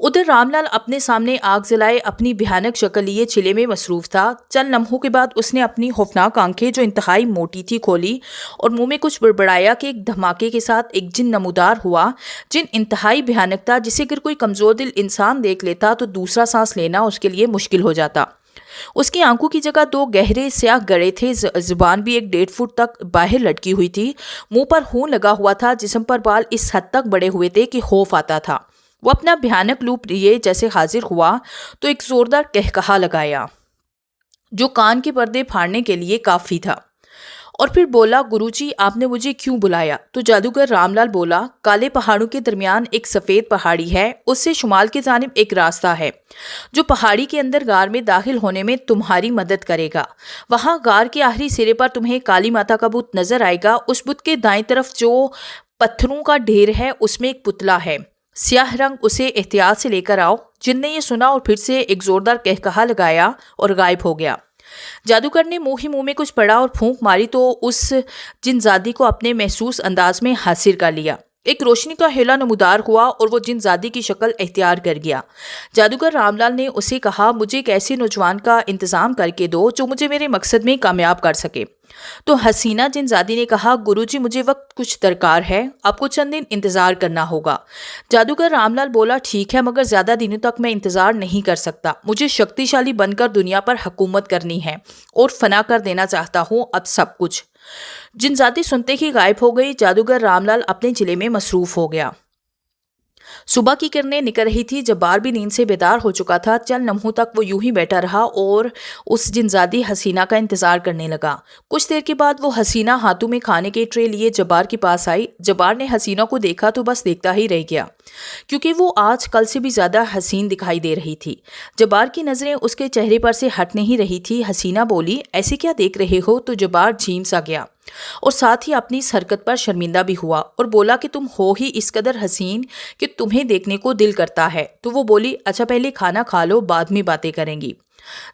ادھر رام لال اپنے سامنے آگ جلائے اپنی بھیانک شکل لیے چلے میں مصروف تھا۔ چند لمحوں کے بعد اس نے اپنی خوفناک آنکھیں جو انتہائی موٹی تھی کھولی اور منہ میں کچھ بڑبڑایا کہ ایک دھماکے کے ساتھ ایک جن نمودار ہوا، جن انتہائی بھیانک تھا، جسے اگر کوئی کمزور دل انسان دیکھ لیتا تو دوسرا سانس لینا اس کے لیے مشکل ہو جاتا۔ اس کی آنکھوں کی جگہ دو گہرے سیاہ گڑے تھے، زبان بھی 1.5 فٹ تک باہر لٹکی ہوئی تھی، منہ پر خون لگا ہوا تھا، جسم پر بال اس حد تک بڑے ہوئے تھے کہ خوف آتا تھا۔ وہ اپنا بھیانک روپ لیے جیسے حاضر ہوا تو ایک زوردار قہقہا لگایا جو کان کے پردے پھاڑنے کے لیے کافی تھا، اور پھر بولا، گرو جی آپ نے مجھے کیوں بلایا؟ تو جادوگر رام لال بولا، کالے پہاڑوں کے درمیان ایک سفید پہاڑی ہے، اس سے شمال کی جانب ایک راستہ ہے جو پہاڑی کے اندر غار میں داخل ہونے میں تمہاری مدد کرے گا۔ وہاں غار کے آخری سرے پر تمہیں کالی ماتا کا بت نظر آئے گا۔ اس بت کے دائیں طرف جو پتھروں کا ڈھیر ہے اس میں ایک پتلا ہے سیاہ رنگ، اسے احتیاط سے لے کر آؤ۔ جن نے یہ سنا اور پھر سے ایک زوردار قہقہا لگایا اور غائب ہو گیا۔ جادوگر نے منہ میں کچھ پڑا اور پھونک ماری تو اس جن زادی کو اپنے محسوس انداز میں حاصر کر لیا۔ ایک روشنی کا ہیلا نمودار ہوا اور وہ جن زادی کی شکل اختیار کر گیا۔ جادوگر رام لال نے اسے کہا، مجھے ایک ایسے نوجوان کا انتظام کر کے دو جو مجھے میرے مقصد میں کامیاب کر سکے۔ تو حسینہ جن زادی نے کہا، گرو جی مجھے وقت کچھ درکار ہے، آپ کو چند دن انتظار کرنا ہوگا۔ جادوگر رام لال بولا، ٹھیک ہے، مگر زیادہ دنوں تک میں انتظار نہیں کر سکتا، مجھے شکتی شالی بن کر دنیا پر حکومت کرنی ہے اور فنا کر دینا چاہتا ہوں اب سب کچھ۔ جن زادی سنتے ہی غائب ہو گئی۔ جادوگر رام لال اپنے چلے میں مصروف ہو گیا۔ صبح کی کرنیں نکل رہی تھی، جبار بھی نیند سے بیدار ہو چکا تھا۔ چند لمحوں تک وہ یوں ہی بیٹھا رہا اور اس جنزادی حسینہ کا انتظار کرنے لگا۔ کچھ دیر کے بعد وہ حسینہ ہاتھوں میں کھانے کے ٹرے لیے جبار کے پاس آئی۔ جبار نے حسینہ کو دیکھا تو بس دیکھتا ہی رہ گیا، کیونکہ وہ آج کل سے بھی زیادہ حسین دکھائی دے رہی تھی۔ جبار کی نظریں اس کے چہرے پر سے ہٹ نہیں رہی تھی۔ حسینہ بولی، ایسے کیا دیکھ رہے ہو؟ تو جبار جھیم سا گیا اور ساتھ ہی اپنی اس حرکت پر شرمندہ بھی ہوا اور بولا کہ تم ہو ہی اس قدر حسین کہ تمہیں دیکھنے کو دل کرتا ہے۔ تو وہ بولی، اچھا پہلے کھانا کھا لو، بعد میں باتیں کریں گی۔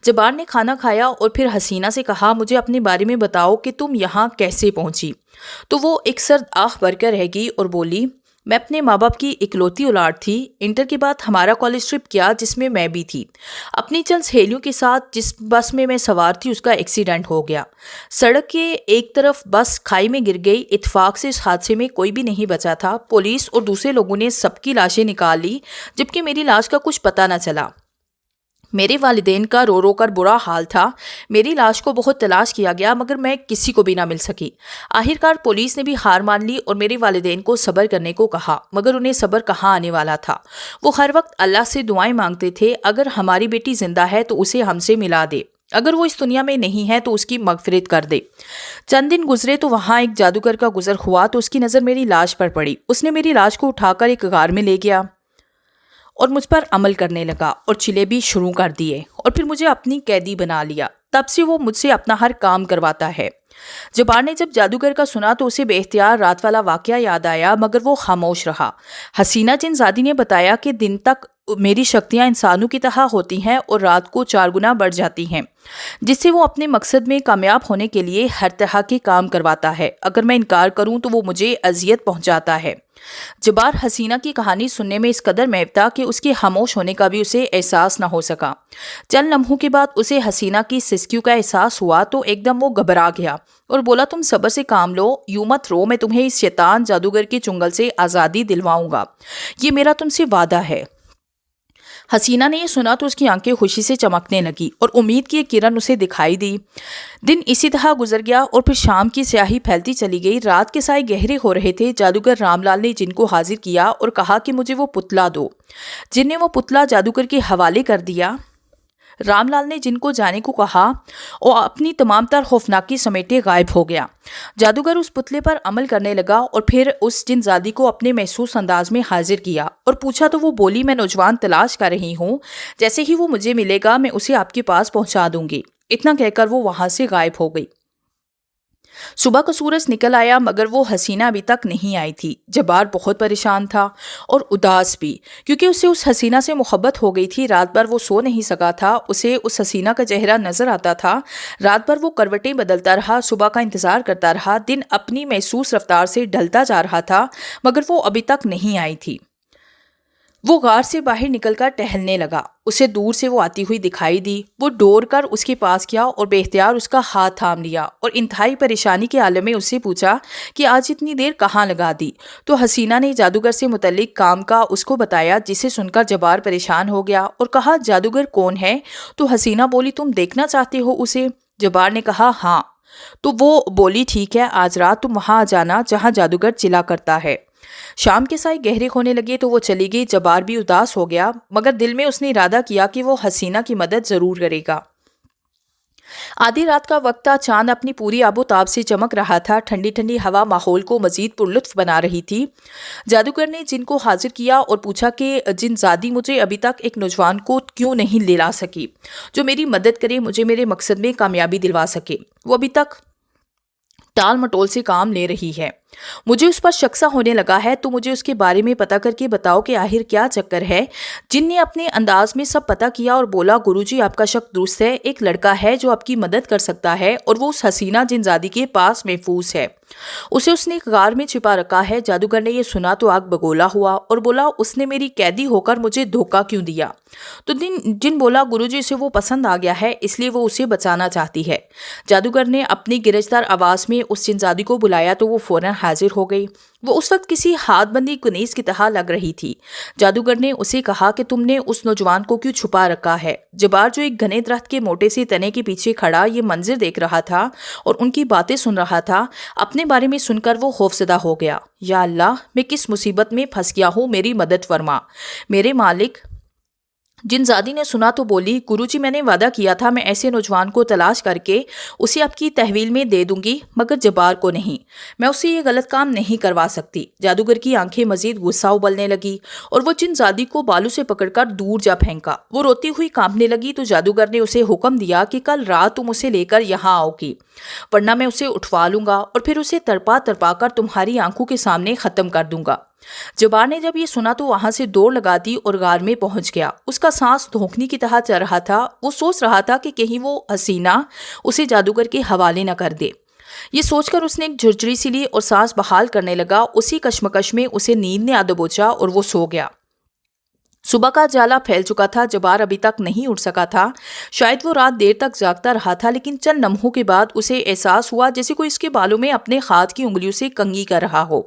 جبار نے کھانا کھایا اور پھر حسینہ سے کہا، مجھے اپنے بارے میں بتاؤ کہ تم یہاں کیسے پہنچی؟ تو وہ ایک سرد آہ بھر کر رہ گئی اور بولی، میں اپنے ماں باپ کی اکلوتی اولاد تھی۔ انٹر کے بعد ہمارا کالج ٹرپ کیا جس میں میں بھی تھی۔ اپنی چند سہیلیوں کے ساتھ جس بس میں میں سوار تھی اس کا ایکسیڈنٹ ہو گیا۔ سڑک کے ایک طرف بس کھائی میں گر گئی۔ اتفاق سے اس حادثے میں کوئی بھی نہیں بچا تھا۔ پولیس اور دوسرے لوگوں نے سب کی لاشیں نکال لی، جبکہ میری لاش کا کچھ پتہ نہ چلا۔ میرے والدین کا رو رو کر برا حال تھا۔ میری لاش کو بہت تلاش کیا گیا مگر میں کسی کو بھی نہ مل سکی۔ آخرکار پولیس نے بھی ہار مان لی اور میرے والدین کو صبر کرنے کو کہا، مگر انہیں صبر کہاں آنے والا تھا۔ وہ ہر وقت اللہ سے دعائیں مانگتے تھے، اگر ہماری بیٹی زندہ ہے تو اسے ہم سے ملا دے، اگر وہ اس دنیا میں نہیں ہے تو اس کی مغفرت کر دے۔ چند دن گزرے تو وہاں ایک جادوگر کا گزر ہوا تو اس کی نظر میری لاش پر پڑی۔ اس نے میری لاش کو اٹھا کر ایک غار میں لے گیا اور مجھ پر عمل کرنے لگا اور چلے بھی شروع کر دیے اور پھر مجھے اپنی قیدی بنا لیا۔ تب سے وہ مجھ سے اپنا ہر کام کرواتا ہے۔ جبار نے جب جادوگر کا سنا تو اسے بے اختیار رات والا واقعہ یاد آیا، مگر وہ خاموش رہا۔ حسینہ جن زادی نے بتایا کہ دن تک میری شکتیاں انسانوں کی طرح ہوتی ہیں اور رات کو 4 گنا بڑھ جاتی ہیں، جس سے وہ اپنے مقصد میں کامیاب ہونے کے لیے ہر طرح کے کام کرواتا ہے۔ اگر میں انکار کروں تو وہ مجھے اذیت پہنچاتا ہے۔ جبار حسینہ کی کہانی سننے میں اس قدر محو تھا کہ اس کے خاموش ہونے کا بھی اسے احساس نہ ہو سکا۔ چند لمحوں کے بعد اسے حسینہ کی سسکیوں کا احساس ہوا تو ایک دم وہ گھبرا گیا اور بولا، تم صبر سے کام لو، یوں مت رو، میں تمہیں اس شیطان جادوگر کے چنگل سے آزادی دلواؤں گا، یہ میرا تم سے وعدہ ہے۔ حسینہ نے یہ سنا تو اس کی آنکھیں خوشی سے چمکنے لگی اور امید کی ایک کرن اسے دکھائی دی۔ دن اسی طرح گزر گیا اور پھر شام کی سیاہی پھیلتی چلی گئی۔ رات کے سائے گہرے ہو رہے تھے۔ جادوگر رام لال نے جن کو حاضر کیا اور کہا کہ مجھے وہ پتلا دو۔ جن نے وہ پتلا جادوگر کے حوالے کر دیا۔ رام لال نے جن کو جانے کو کہا اور اپنی تمام تر خوفناکی سمیٹے غائب ہو گیا۔ جادوگر اس پتلے پر عمل کرنے لگا اور پھر اس جن زادی کو اپنے محسوس انداز میں حاضر کیا اور پوچھا تو وہ بولی، میں نوجوان تلاش کر رہی ہوں، جیسے ہی وہ مجھے ملے گا میں اسے آپ کے پاس پہنچا دوں گی۔ اتنا کہہ کر وہ وہاں سے غائب ہو گئی۔ صبح کا سورج نکل آیا مگر وہ حسینہ ابھی تک نہیں آئی تھی۔ جبار بہت پریشان تھا اور اداس بھی، کیونکہ اسے اس حسینہ سے محبت ہو گئی تھی۔ رات بھر وہ سو نہیں سکا تھا، اسے اس حسینہ کا چہرہ نظر آتا تھا۔ رات بھر وہ کروٹیں بدلتا رہا، صبح کا انتظار کرتا رہا۔ دن اپنی محسوس رفتار سے ڈھلتا جا رہا تھا مگر وہ ابھی تک نہیں آئی تھی۔ وہ غار سے باہر نکل کر ٹہلنے لگا۔ اسے دور سے وہ آتی ہوئی دکھائی دی۔ وہ دوڑ کر اس کے پاس گیا اور بے اختیار اس کا ہاتھ تھام لیا اور انتہائی پریشانی کے عالم میں اس سے پوچھا کہ آج اتنی دیر کہاں لگا دی؟ تو حسینہ نے جادوگر سے متعلق کام کا اس کو بتایا، جسے سن کر جبار پریشان ہو گیا اور کہا جادوگر کون ہے؟ تو حسینہ بولی تم دیکھنا چاہتے ہو اسے؟ جبار نے کہا ہاں۔ تو وہ بولی ٹھیک ہے، آج رات تم وہاں آ جانا جہاں جادوگر چلا کرتا ہے۔ شام کے سائے گہرے ہونے لگے تو وہ چلی گئی۔ جبار بھی اداس ہو گیا، مگر دل میں اس نے ارادہ کیا کہ وہ حسینہ کی مدد ضرور کرے گا۔ آدھی رات کا وقت تھا، چاند اپنی پوری آب و تاب سے چمک رہا تھا، ٹھنڈی ٹھنڈی ہوا ماحول کو مزید پرلطف بنا رہی تھی۔ جادوگر نے جن کو حاضر کیا اور پوچھا کہ جن زادی مجھے ابھی تک ایک نوجوان کو کیوں نہیں دلا سکی جو میری مدد کرے، مجھے میرے مقصد میں کامیابی دلوا سکے؟ وہ ابھی تک ٹال مٹول سے کام لے رہی ہے، مجھے اس پر شک سا ہونے لگا ہے، تو مجھے اس کے بارے میں پتہ کر کے بتاؤ کہ آخر کیا چکر ہے۔ جن نے اپنے انداز میں سب پتہ کیا اور بولا گروجی آپ کا شک درست ہے، ایک لڑکا ہے جو آپ کی مدد کر سکتا ہے اور وہ اس حسینہ جن زادی کے پاس محفوظ ہے، اسے اس نے ایک غار میں چھپا رکھا ہے۔ جادوگر نے یہ سنا تو آگ بگولا ہوا اور بولا اس نے میری قیدی ہو کر مجھے دھوکہ کیوں دیا؟ تو جن بولا گروجی سے وہ پسند آ گیا ہے، اس لیے وہ اسے بچانا چاہتی ہے۔ جادوگر نے اپنی گرجدار آواز میں اس جن زادی کو بلایا تو وہ فوراً حاضر ہو گئی۔ وہ اس وقت کسی ہاتھ بندی کنیز کی طرح لگ رہی تھی۔ جادوگر نے اسے کہا کہ تم نے اس نوجوان کو کیوں چھپا رکھا ہے؟ جبار جو ایک گھنے درخت کے موٹے سے تنے کے پیچھے کھڑا یہ منظر دیکھ رہا تھا اور ان کی باتیں سن رہا تھا، اپنے بارے میں سن کر وہ خوفزدہ ہو گیا۔ یا اللہ، میں کس مصیبت میں پھنس گیا ہوں، میری مدد فرما میرے مالک۔ جن زادی نے سنا تو بولی گروجی میں نے وعدہ کیا تھا میں ایسے نوجوان کو تلاش کر کے اسے آپ کی تحویل میں دے دوں گی، مگر جبار کو نہیں، میں اسے یہ غلط کام نہیں کروا سکتی۔ جادوگر کی آنکھیں مزید غصہ ابلنے لگی اور وہ جن زادی کو بالوں سے پکڑ کر دور جا پھینکا۔ وہ روتی ہوئی کانپنے لگی تو جادوگر نے اسے حکم دیا کہ کل رات تم اسے لے کر یہاں آؤ گی، ورنہ میں اسے اٹھوا لوں گا اور پھر اسے تڑپا تڑپا کر تمہاری آنکھوں کے سامنے ختم کر دوں گا۔ جبار نے جب یہ سنا تو وہاں سے دوڑ لگا دی اور غار میں پہنچ گیا۔ اس کا سانس دھونکنے کی طرح چل رہا تھا۔ وہ سوچ رہا تھا کہ کہیں وہ حسینہ اسے جادوگر کے حوالے نہ کر دے۔ یہ سوچ کر اس نے ایک جھرجھری سی لی اور سانس بحال کرنے لگا۔ اسی کشمکش میں اسے نیند نے آ دبوچا اور وہ سو گیا۔ صبح کا جالا پھیل چکا تھا۔ جبار ابھی تک نہیں اٹھ سکا تھا۔ شاید وہ رات دیر تک جاگتا رہا تھا، لیکن چند لمحوں کے بعد اسے احساس ہوا جیسے کوئی اس کے بالوں میں اپنے ہاتھ کی انگلیوں سے کنگھی کر رہا ہو۔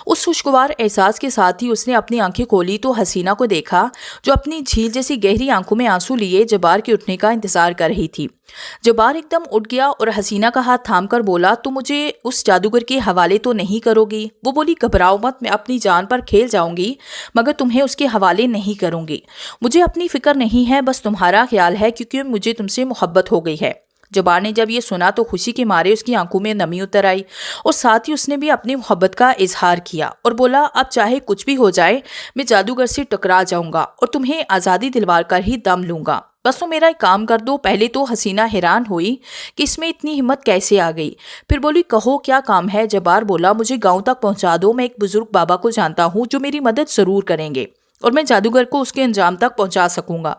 اس خوشگوار احساس کے ساتھ ہی اس نے اپنی آنکھیں کھولی تو حسینہ کو دیکھا جو اپنی جھیل جیسی گہری آنکھوں میں آنسو لیے جبار کے اٹھنے کا انتظار کر رہی تھی۔ جبار ایک دم اٹھ گیا اور حسینہ کا ہاتھ تھام کر بولا تم مجھے اس جادوگر کے حوالے تو نہیں کرو گی؟ وہ بولی گھبراؤ مت، میں اپنی جان پر کھیل جاؤں گی مگر تمہیں اس کے حوالے نہیں کروں گی۔ مجھے اپنی فکر نہیں ہے، بس تمہارا خیال ہے کیونکہ مجھے تم سے محبت ہو گئی ہے۔ جبار نے جب یہ سنا تو خوشی کے مارے اس کی آنکھوں میں نمی اتر آئی اور ساتھ ہی اس نے بھی اپنی محبت کا اظہار کیا اور بولا اب چاہے کچھ بھی ہو جائے میں جادوگر سے ٹکرا جاؤں گا اور تمہیں آزادی دلوا کر ہی دم لوں گا، بس تم میرا ایک کام کر دو۔ پہلے تو حسینہ حیران ہوئی کہ اس میں اتنی ہمت کیسے آ گئی، پھر بولی کہو کیا کام ہے؟ جبار بولا مجھے گاؤں تک پہنچا دو، میں ایک بزرگ بابا کو جانتا ہوں جو میری مدد ضرور کریں گے اور میں جادوگر کو اس کے انجام تک پہنچا سکوں گا۔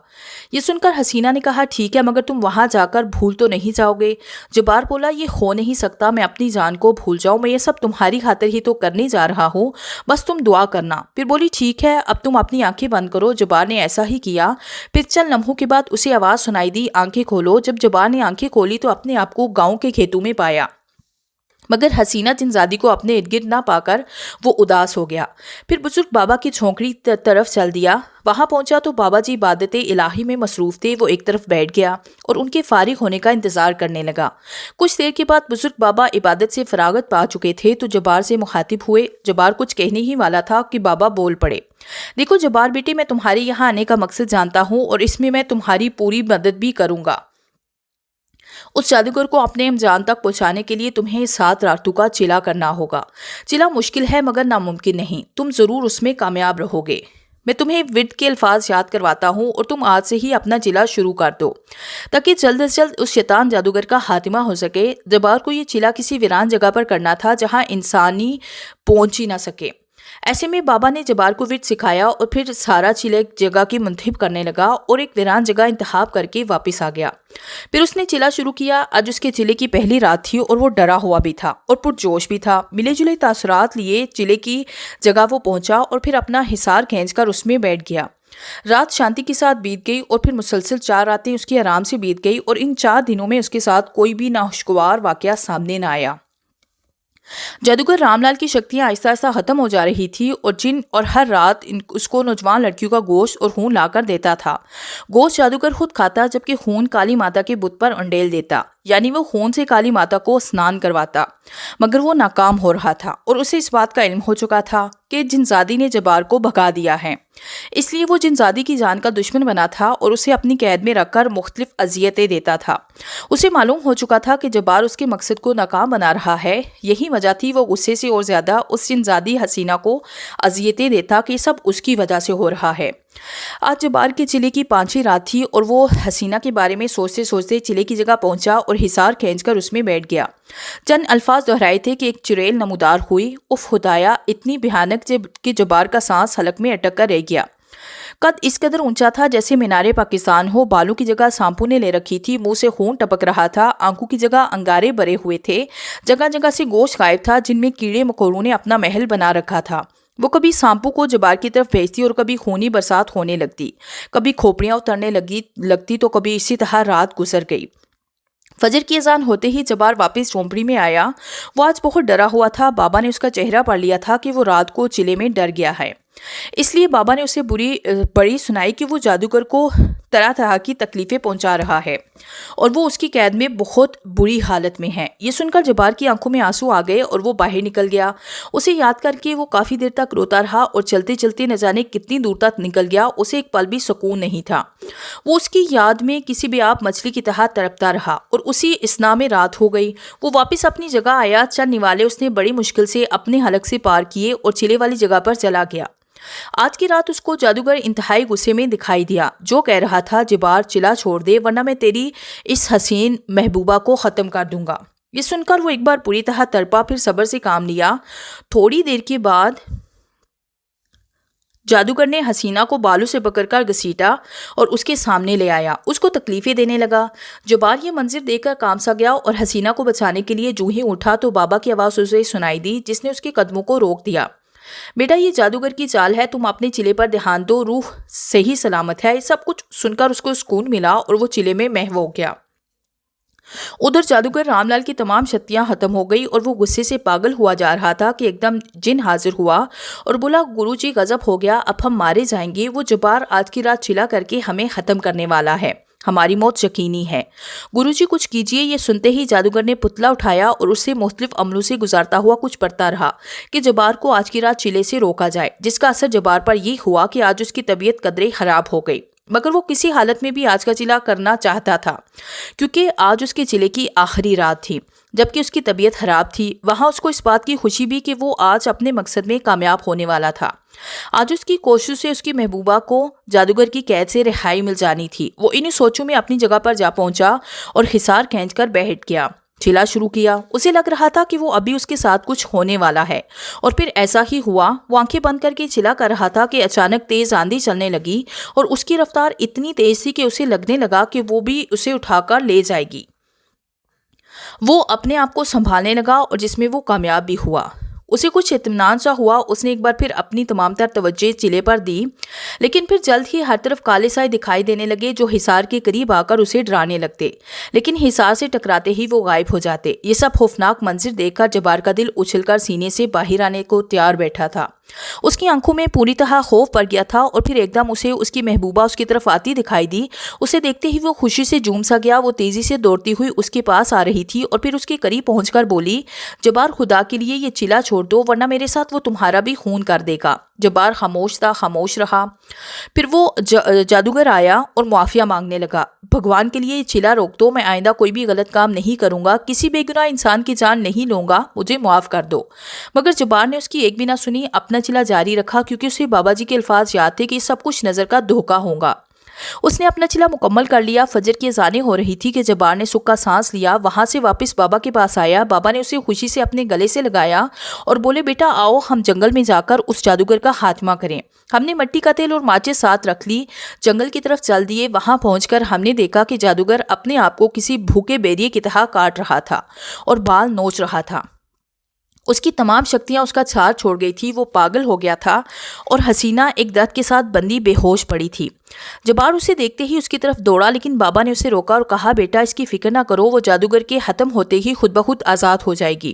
یہ سن کر حسینہ نے کہا ٹھیک ہے، مگر تم وہاں جا کر بھول تو نہیں جاؤ گے؟ جبار بولا یہ ہو نہیں سکتا، میں اپنی جان کو بھول جاؤں، میں یہ سب تمہاری خاطر ہی تو کرنے جا رہا ہوں، بس تم دعا کرنا۔ پھر بولی ٹھیک ہے، اب تم اپنی آنکھیں بند کرو۔ جبار نے ایسا ہی کیا۔ پھر چند لمحوں کے بعد اسے آواز سنائی دی آنکھیں کھولو۔ جب جبار نے آنکھیں کھولی تو اپنے آپ کو گاؤں کے کھیتوں میں پایا، مگر حسینہ جن زادی کو اپنے ارد گرد نہ پا کر وہ اداس ہو گیا۔ پھر بزرگ بابا کی جھونکڑی طرف چل دیا۔ وہاں پہنچا تو بابا جی عبادت الہی میں مصروف تھے۔ وہ ایک طرف بیٹھ گیا اور ان کے فارغ ہونے کا انتظار کرنے لگا۔ کچھ دیر کے بعد بزرگ بابا عبادت سے فراغت پا چکے تھے تو جبار سے مخاطب ہوئے۔ جبار کچھ کہنے ہی والا تھا کہ بابا بول پڑے، دیکھو جبار بیٹے، میں تمہارے یہاں آنے کا مقصد جانتا ہوں اور اس میں تمہاری پوری مدد بھی کروں گا۔ اس جادوگر کو اپنے انجام تک پہنچانے کے لیے تمہیں 7 راتوں کا چلا کرنا ہوگا۔ چلا مشکل ہے مگر ناممکن نہیں، تم ضرور اس میں کامیاب رہو گے۔ میں تمہیں ورد کے الفاظ یاد کرواتا ہوں اور تم آج سے ہی اپنا چلا شروع کر دو تاکہ جلد از جلد اس شیطان جادوگر کا خاتمہ ہو سکے۔ جبار کو یہ چلا کسی ویران جگہ پر کرنا تھا جہاں انسانی پہنچ ہی نہ سکے۔ ایسے میں بابا نے جبار کو ورد سکھایا اور پھر سارا چلہ ایک جگہ کی منتخب کرنے لگا اور ایک ویران جگہ انتخاب کر کے واپس آ گیا۔ پھر اس نے چلہ شروع کیا۔ آج اس کے چلے کی پہلی رات تھی اور وہ ڈرا ہوا بھی تھا اور پرجوش بھی تھا۔ ملے جلے تاثرات لیے چلے کی جگہ وہ پہنچا اور پھر اپنا حصار کھینچ کر اس میں بیٹھ گیا۔ رات شانتی کے ساتھ بیت گئی اور پھر مسلسل 4 راتیں اس کی آرام سے بیت گئی اور ان 4 دنوں میں اس کے ساتھ کوئی بھی ناخوشگوار واقعہ سامنے نہ آیا۔ جادوگر رام لال کی شکتیاں آہستہ آہستہ ختم ہو جا رہی تھی اور جن اور ہر رات اس کو نوجوان لڑکیوں کا گوشت اور خون لا کر دیتا تھا۔ گوشت جادوگر خود کھاتا جبکہ خون کالی ماتا کے بت پر انڈیل دیتا، یعنی وہ خون سے کالی ماتا کو اسنان کرواتا، مگر وہ ناکام ہو رہا تھا اور اسے اس بات کا علم ہو چکا تھا کہ جنزادی نے جبار کو بھگا دیا ہے۔ اس لیے وہ جنزادی کی جان کا دشمن بنا تھا اور اسے اپنی قید میں رکھ کر مختلف اذیتیں دیتا تھا۔ اسے معلوم ہو چکا تھا کہ جبار اس کے مقصد کو ناکام بنا رہا ہے، یہی وجہ تھی وہ غصے سے اور زیادہ اس جنزادی حسینہ کو اذیتیں دیتا کہ سب اس کی وجہ سے ہو رہا ہے۔ آج جبار کے چلے کی 5ویں رات تھی اور وہ حسینہ کے بارے میں سوچتے سوچتے چلے کی جگہ پہنچا اور حصار کھینچ کر اس میں بیٹھ گیا۔ چند الفاظ دہرائے تھے کہ ایک چڑیل نمودار ہوئی۔ اف خدایا، اتنی بھیانک کہ جبار کا سانس حلق میں اٹک کر رہ گیا۔ قد اس قدر اونچا تھا جیسے مینار پاکستان ہو، بالوں کی جگہ سانپو نے لے رکھی تھی، منہ سے خون ٹپک رہا تھا، آنکھوں کی جگہ انگارے بھرے ہوئے تھے، جگہ جگہ سے گوشت غائب تھا جن میں کیڑے مکوڑوں نے اپنا محل بنا رکھا تھا۔ وہ کبھی سانپو کو جبار کی طرف بھیجتی اور کبھی خونی برسات ہونے لگتی، کبھی کھوپڑیاں اترنے لگتی تو کبھی اسی طرح رات گزر گئی۔ فجر کی اذان ہوتے ہی جبار واپس جھونپڑی میں آیا۔ وہ آج بہت ڈرا ہوا تھا۔ بابا نے اس کا چہرہ پڑھ لیا تھا کہ وہ رات کو چلے میں ڈر گیا ہے، اس لیے بابا نے اسے بڑی سنائی کہ وہ جادوگر کو طرح طرح کی تکلیفیں پہنچا رہا ہے اور وہ اس کی قید میں بہت بری حالت میں ہے۔ یہ سن کر جبار کی آنکھوں میں آنسو آ گئے اور وہ باہر نکل گیا۔ اسے یاد کر کے وہ کافی دیر تک روتا رہا اور چلتے چلتے نہ جانے کتنی دور تک نکل گیا، اسے ایک پل بھی سکون نہیں تھا۔ وہ اس کی یاد میں کسی بے آب مچھلی کی طرح تڑپتا رہا اور اسی اسنا میں رات ہو گئی۔ وہ واپس اپنی جگہ آیا۔ چند نوالے اس نے بڑی مشکل سے اپنے حلق سے پار کیے اور چلے والی جگہ پر چلا گیا۔ آج کی رات اس کو جادوگر انتہائی غصے میں دکھائی دیا، جو کہہ رہا تھا جبار چلا چھوڑ دے ورنہ میں تیری اس حسین محبوبہ کو ختم کر دوں گا۔ یہ سن کر وہ ایک بار پوری طرح تڑپا، پھر صبر سے کام لیا۔ تھوڑی دیر کے بعد جادوگر نے حسینہ کو بالوں سے پکڑ کر گھسیٹا اور اس کے سامنے لے آیا، اس کو تکلیفیں دینے لگا۔ جبار یہ منظر دیکھ کر کام سا گیا اور حسینہ کو بچانے کے لیے جو ہی اٹھا تو بابا کی آواز اسے سنائی دی جس نے اس کے قدموں کو روک دیا۔ بیٹا، یہ جادوگر کی چال ہے، تم اپنے چلے پر دھیان دو، روح صحیح سلامت ہے۔ سب کچھ سن کر اس کو سکون ملا اور وہ چلے میں محو ہو گیا۔ ادھر جادوگر رام لال کی تمام شکتیاں ختم ہو گئی اور وہ غصے سے پاگل ہوا جا رہا تھا کہ ایک دم جن حاضر ہوا اور بولا، گرو جی غضب ہو گیا، اب ہم مارے جائیں گے۔ وہ جبار آج کی رات چلا کر کے ہمیں ختم کرنے والا ہے، ہماری موت یقینی ہے، گرو جی کچھ کیجیے۔ یہ سنتے ہی جادوگر نے پتلا اٹھایا اور اسے مختلف عملوں سے گزارتا ہوا کچھ پڑھتا رہا کہ جبار کو آج کی رات چلے سے روکا جائے، جس کا اثر جبار پر یہ ہوا کہ آج اس کی طبیعت قدرے خراب ہو گئی، مگر وہ کسی حالت میں بھی آج کا چلہ کرنا چاہتا تھا کیونکہ آج اس کے چلے کی آخری رات تھی جبکہ اس کی طبیعت خراب تھی۔ وہاں اس کو اس بات کی خوشی بھی کہ وہ آج اپنے مقصد میں کامیاب ہونے والا تھا۔ آج اس کی کوشش سے اس کی محبوبہ کو جادوگر کی قید سے رہائی مل جانی تھی۔ وہ انہی سوچوں میں اپنی جگہ پر جا پہنچا اور حصار کھینچ کر بیٹھ گیا، چلا شروع کیا۔ اسے لگ رہا تھا کہ وہ ابھی اس کے ساتھ کچھ ہونے والا ہے اور پھر ایسا ہی ہوا۔ وہ آنکھیں بند کر کے چلا کر رہا تھا کہ اچانک تیز آندھی چلنے لگی اور اس کی رفتار اتنی تیز تھی کہ اسے لگنے لگا کہ وہ بھی اسے اٹھا کر لے جائے گی۔ وہ اپنے آپ کو سنبھالنے لگا اور جس میں وہ کامیاب بھی ہوا۔ اسے کچھ اطمینان سا ہوا۔ اس نے ایک بار پھر اپنی تمام تر توجہ چلے پر دی، لیکن پھر جلد ہی ہر طرف کالے سائے دکھائی دینے لگے جو حصار کے قریب آ کر اسے ڈرانے لگتے، لیکن حصار سے ٹکراتے ہی وہ غائب ہو جاتے۔ یہ سب خوفناک منظر دیکھ کر جبار کا دل اچھل کر سینے سے باہر آنے کو تیار بیٹھا تھا۔ اس کی آنکھوں میں پوری طرح خوف پڑ گیا تھا اور پھر ایک دم اسے اس کی محبوبہ اس کی طرف آتی دکھائی دی۔ اسے دیکھتے ہی وہ خوشی سے جھوم سا گیا۔ وہ تیزی سے دوڑتی ہوئی اس کے پاس آ رہی تھی اور پھر اس کے قریب پہنچ کر بولی، جبار خدا کے لیے یہ چلہ چھوڑ دو ورنہ میرے ساتھ وہ تمہارا بھی خون کر دے گا۔ جبار خاموش تھا، خاموش رہا۔ پھر وہ جادوگر آیا اور معافیہ مانگنے لگا، بھگوان کے لیے یہ چلہ روک دو، میں آئندہ کوئی بھی غلط کام نہیں کروں گا، کسی بے گناہ انسان کی جان نہیں لوں گا، مجھے معاف کر دو۔ مگر جبار نے اس کی ایک بھی نہ سنی، اپنا چلہ جاری رکھا کیونکہ اسے بابا جی کے الفاظ یاد تھے کہ یہ سب کچھ نظر کا دھوکہ ہوگا۔ اس نے اپنا چلا مکمل کر لیا۔ فجر کی اذانیں ہو رہی تھی کہ جبار نے سکھ کا سانس لیا، وہاں سے واپس بابا کے پاس آیا۔ بابا نے اسے خوشی سے اپنے گلے سے لگایا اور بولے، بیٹا آؤ ہم جنگل میں جا کر اس جادوگر کا خاتمہ کریں۔ ہم نے مٹی کا تیل اور ماچس ساتھ رکھ لی، جنگل کی طرف چل دیے۔ وہاں پہنچ کر ہم نے دیکھا کہ جادوگر اپنے آپ کو کسی بھوکے بیریے کی طرح کاٹ رہا تھا اور بال نوچ رہا تھا۔ اس کی تمام شکتیاں اس کا چھاڑ چھوڑ گئی تھی، وہ پاگل ہو گیا تھا اور حسینہ ایک درخت کے ساتھ بندھی بے ہوش پڑی تھی۔ جبار اسے دیکھتے ہی اس کی طرف دوڑا، لیکن بابا نے اسے روکا اور کہا، بیٹا اس کی فکر نہ کرو، وہ جادوگر کے ختم ہوتے ہی خود بخود آزاد ہو جائے گی۔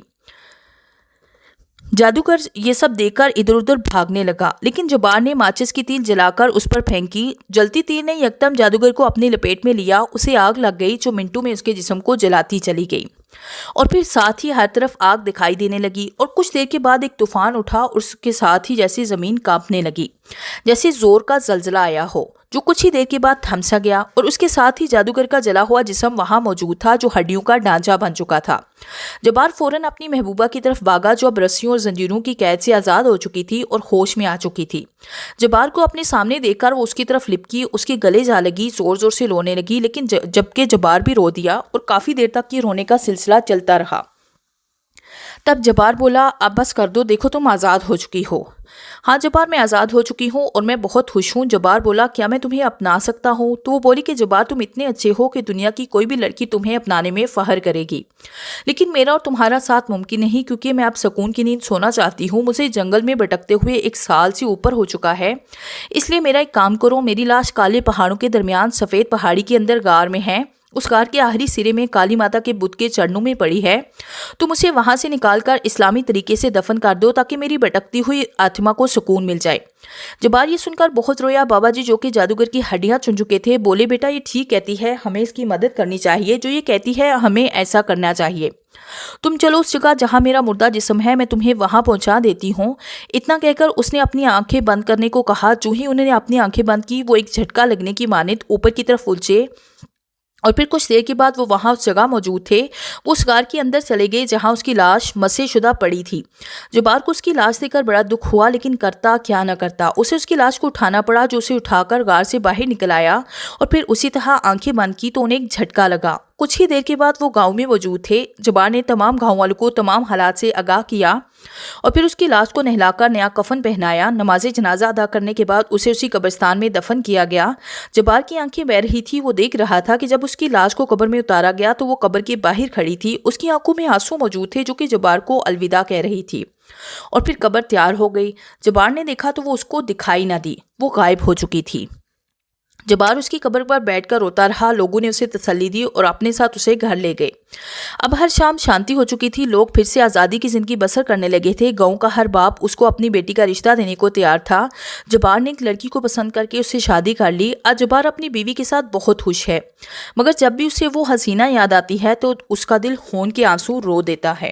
جادوگر یہ سب دیکھ کر ادھر ادھر بھاگنے لگا، لیکن جبار نے ماچس کی تیل جلا کر اس پر پھینکی۔ جلتی تیل نے یکدم جادوگر کو اپنی لپیٹ میں لیا، اسے آگ لگ گئی جو منٹوں میں اس کے جسم کو جلاتی چلی گئی، اور پھر ساتھ ہی ہر طرف آگ دکھائی دینے لگی، اور کچھ دیر کے بعد ایک طوفان اٹھا اور اس کے ساتھ ہی جیسے زمین کانپنے لگی، جیسے زور کا زلزلہ آیا ہو، جو کچھ ہی دیر کے بعد تھم سا گیا، اور اس کے ساتھ ہی جادوگر کا جلا ہوا جسم وہاں موجود تھا جو ہڈیوں کا ڈھانچہ بن چکا تھا۔ جبار فوراً اپنی محبوبہ کی طرف بھاگا جو اب رسیوں اور زنجیروں کی قید سے آزاد ہو چکی تھی اور ہوش میں آ چکی تھی۔ جبار کو اپنے سامنے دیکھ کر وہ اس کی طرف لپکی، اس کے گلے جا لگی، زور زور سے رونے لگی، لیکن جبکہ جبار بھی رو دیا اور کافی دیر تک یہ رونے کا سلسلہ چلتا رہا۔ تب جبار بولا، اب بس کر دو، دیکھو تم آزاد ہو چکی ہو۔ ہاں جبار، میں آزاد ہو چکی ہوں اور میں بہت خوش ہوں۔ جبار بولا، کیا میں تمہیں اپنا سکتا ہوں؟ تو وہ بولی کہ جبار تم اتنے اچھے ہو کہ دنیا کی کوئی بھی لڑکی تمہیں اپنانے میں فخر کرے گی، لیکن میرا اور تمہارا ساتھ ممکن نہیں، کیونکہ میں اب سکون کی نیند سونا چاہتی ہوں۔ مجھے جنگل میں بھٹکتے ہوئے 1 سال سے اوپر ہو چکا ہے، اس لیے میرا ایک کام کرو، میری لاش کالے پہاڑوں کے درمیان سفید پہاڑی کے اندر غار میں ہے، اس غار کے آخری سرے میں کالی ماتا کے بت کے چرنوں میں پڑی ہے، تم اسے وہاں سے نکال کر اسلامی طریقے سے دفن کر دو تاکہ میری بھٹکتی ہوئی آتما کو سکون مل جائے۔ جبار یہ سن کر بہت رویا۔ بابا جی جو کہ جادوگر کی ہڈیاں چن چکے تھے بولے، بیٹا یہ ٹھیک کہتی ہے، ہمیں اس کی مدد کرنی چاہیے، جو یہ کہتی ہے ہمیں ایسا کرنا چاہیے۔ تم چلو اس جگہ جہاں میرا مردہ جسم ہے، میں تمہیں وہاں پہنچا دیتی ہوں۔ اتنا کہہ کر اس نے اپنی آنکھیں بند کرنے کو کہا۔ جو ہی انہوں نے اپنی آنکھیں بند کی، وہ ایک جھٹکا لگنے کی مانند اوپر کی طرف الجھے، اور پھر کچھ دیر کے بعد وہ وہاں اس جگہ موجود تھے۔ وہ اس غار کے اندر چلے گئے جہاں اس کی لاش مسح شدہ پڑی تھی۔ جبار کو اس کی لاش دیکھ کر بڑا دکھ ہوا، لیکن کرتا کیا نہ کرتا، اسے اس کی لاش کو اٹھانا پڑا، جو اسے اٹھا کر غار سے باہر نکل آیا، اور پھر اسی طرح آنکھیں بند کی تو انہیں ایک جھٹکا لگا۔ کچھ ہی دیر کے بعد وہ گاؤں میں موجود تھے۔ جبار نے تمام گاؤں والوں کو تمام حالات سے آگاہ کیا، اور پھر اس کی لاش کو نہلا کر نیا کفن پہنایا۔ نماز جنازہ ادا کرنے کے بعد اسے اسی قبرستان میں دفن کیا گیا۔ جبار کی آنکھیں بہہ رہی تھی، وہ دیکھ رہا تھا کہ جب اس کی لاش کو قبر میں اتارا گیا تو وہ قبر کے باہر کھڑی تھی، اس کی آنکھوں میں آنسو موجود تھے جو کہ جبار کو الوداع کہہ رہی تھی، اور پھر قبر تیار ہو گئی۔ جبار نے دیکھا تو وہ اس کو دکھائی نہ دی، وہ غائب ہو چکی تھی۔ جبار اس کی قبر پر بیٹھ کر روتا رہا۔ لوگوں نے اسے تسلی دی اور اپنے ساتھ اسے گھر لے گئے۔ اب ہر شام شانتی ہو چکی تھی، لوگ پھر سے آزادی کی زندگی بسر کرنے لگے تھے۔ گاؤں کا ہر باپ اس کو اپنی بیٹی کا رشتہ دینے کو تیار تھا۔ جبار نے ایک لڑکی کو پسند کر کے اس سے شادی کر لی۔ آج جبار اپنی بیوی کے ساتھ بہت خوش ہے، مگر جب بھی اسے وہ حسینہ یاد آتی ہے تو اس کا دل خون کے آنسو رو دیتا ہے۔